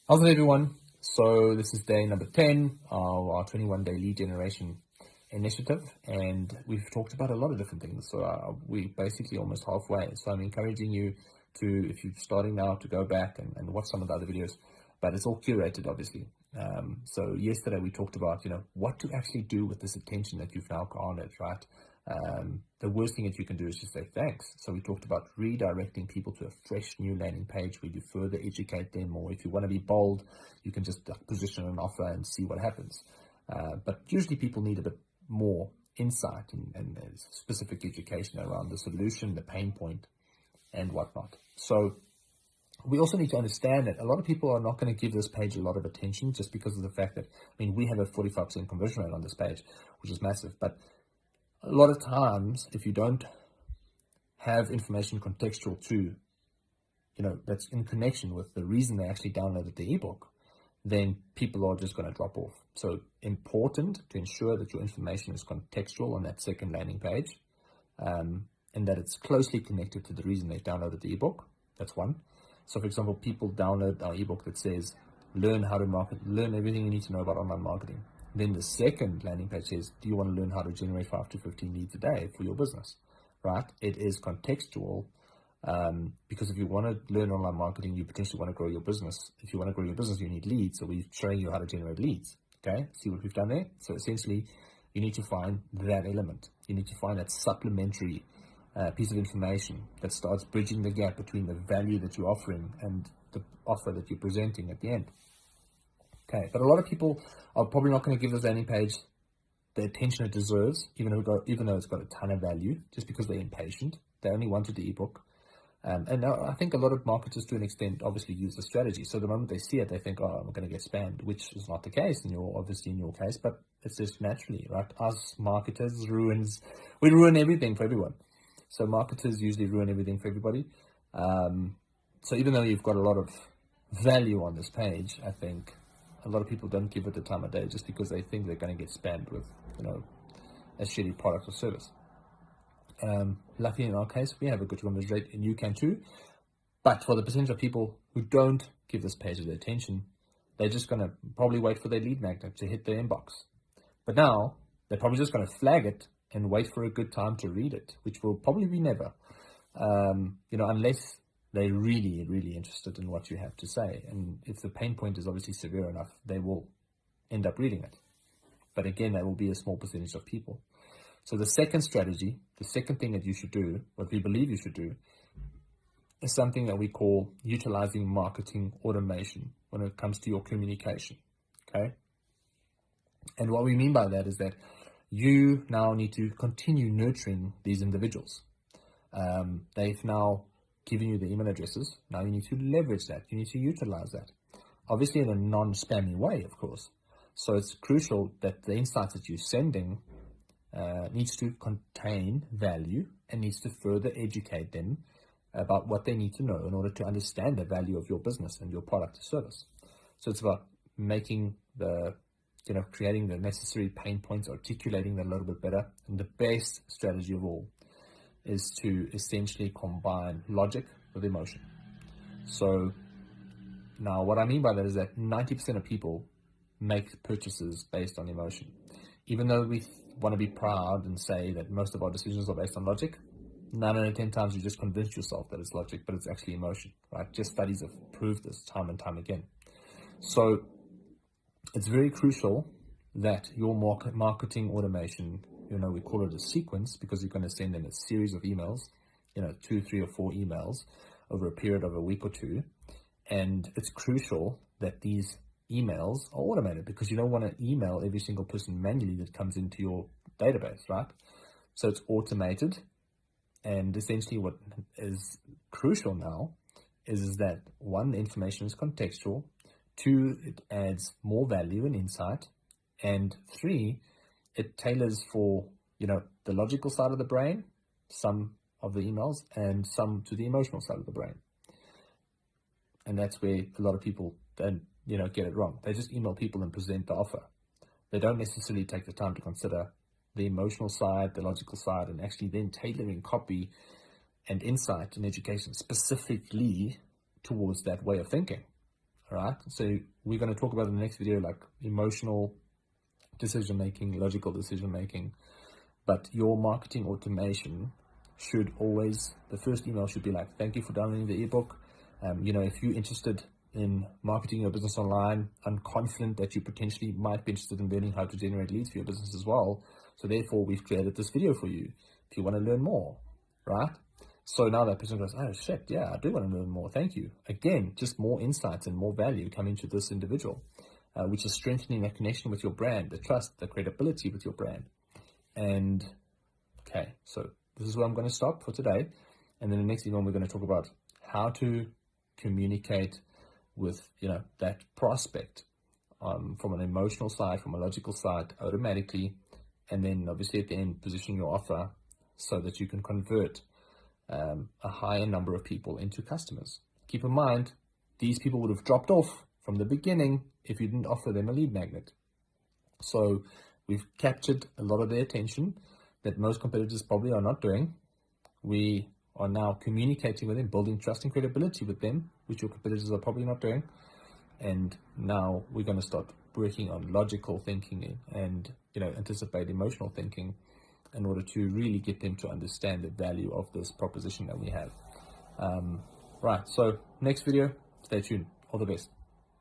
How's it, everyone? So this is day number 10 of our 21-day lead generation initiative, and we've talked about a lot of different things. So we're basically almost halfway. So I'm encouraging you to, if you're starting now, to go back and watch some of the other videos, but it's all curated, obviously. So yesterday we talked about, what to actually do with this attention that you've now garnered, right? The worst thing that you can do is just say thanks. So we talked about redirecting people to a fresh new landing page where you further educate them, or if you want to be bold, you can just position an offer and see what happens. But usually people need a bit more insight and specific education around the solution, the pain point, and whatnot. So we also need to understand that a lot of people are not going to give this page a lot of attention just because of the fact that, we have a 45% conversion rate on this page, which is massive. But a lot of times, if you don't have information contextual to, that's in connection with the reason they actually downloaded the ebook, then people are just going to drop off. So important to ensure that your information is contextual on that second landing page, and that it's closely connected to the reason they downloaded the ebook. That's one. So for example, people download our ebook that says, learn how to market, learn everything you need to know about online marketing. Then the second landing page says, do you want to learn how to generate 5 to 15 leads a day for your business, right? It is contextual, because if you want to learn online marketing, you potentially want to grow your business. If you want to grow your business, you need leads. So we're showing you how to generate leads. Okay, see what we've done there? So essentially, you need to find that element. You need to find that supplementary piece of information that starts bridging the gap between the value that you're offering and the offer that you're presenting at the end. Okay, but a lot of people are probably not going to give this landing page the attention it deserves, even though it's got a ton of value, just because they're impatient. They only wanted the ebook. And now I think a lot of marketers, to an extent, obviously use the strategy. So the moment they see it, they think, oh, I'm going to get spammed, which is not the case obviously in your case, but it's just naturally, right? Us marketers we ruin everything for everyone. So marketers usually ruin everything for everybody. So even though you've got a lot of value on this page, I think a lot of people don't give it the time of day just because they think they're going to get spammed with, a shitty product or service. Luckily in our case, we have a good conversion rate, and you can too. But for the percentage of people who don't give this page their attention, they're just going to probably wait for their lead magnet to hit their inbox. But now they're probably just going to flag it and wait for a good time to read it, which will probably be never, unless they're really, really interested in what you have to say. And if the pain point is obviously severe enough, they will end up reading it. But again, that will be a small percentage of people. So the second strategy, the second thing that you should do, what we believe you should do, is something that we call utilizing marketing automation when it comes to your communication, okay? And what we mean by that is that you now need to continue nurturing these individuals. They've now given you the email addresses. Now you need to leverage that. You need to utilize that. Obviously in a non-spammy way, of course. So it's crucial that the insights that you're sending needs to contain value and needs to further educate them about what they need to know in order to understand the value of your business and your product or service. So it's about making creating the necessary pain points, articulating them a little bit better. And the best strategy of all is to essentially combine logic with emotion. So now what I mean by that is that 90% of people make purchases based on emotion. Even though we want to be proud and say that most of our decisions are based on logic, 9 out of 10 times you just convince yourself that it's logic, but it's actually emotion, right? Just studies have proved this time and time again. So it's very crucial that your marketing automation, we call it a sequence because you're going to send them a series of emails, 2, 3, or 4 emails over a period of a week or two. And it's crucial that these emails are automated because you don't want to email every single person manually that comes into your database, right? So it's automated. And essentially what is crucial now is that 1, the information is contextual. 2, it adds more value and insight. And 3, it tailors for, the logical side of the brain, some of the emails, and some to the emotional side of the brain. And that's where a lot of people don't, get it wrong. They just email people and present the offer. They don't necessarily take the time to consider the emotional side, the logical side, and actually then tailoring copy and insight and education specifically towards that way of thinking. All right. So we're going to talk about in the next video, like emotional decision making, logical decision making. But your marketing automation should always, the first email should be like, thank you for downloading the ebook. If you're interested in marketing your business online, I'm confident that you potentially might be interested in learning how to generate leads for your business as well. So therefore, we've created this video for you if you want to learn more, right? So now that person goes, oh shit, yeah, I do want to learn more. Thank you. Again, just more insights and more value coming to this individual, which is strengthening that connection with your brand, the trust, the credibility with your brand. And okay, so this is where I'm going to stop for today. And then the next email, we're going to talk about how to communicate with, that prospect from an emotional side, from a logical side, automatically. And then obviously at the end, position your offer so that you can convert a higher number of people into customers. Keep in mind, these people would have dropped off from the beginning if you didn't offer them a lead magnet. So we've captured a lot of their attention that most competitors probably are not doing. We are now communicating with them, building trust and credibility with them, which your competitors are probably not doing. And now we're going to start working on logical thinking and anticipate emotional thinking in order to really get them to understand the value of this proposition that we have. Right, so next video, stay tuned. All the best.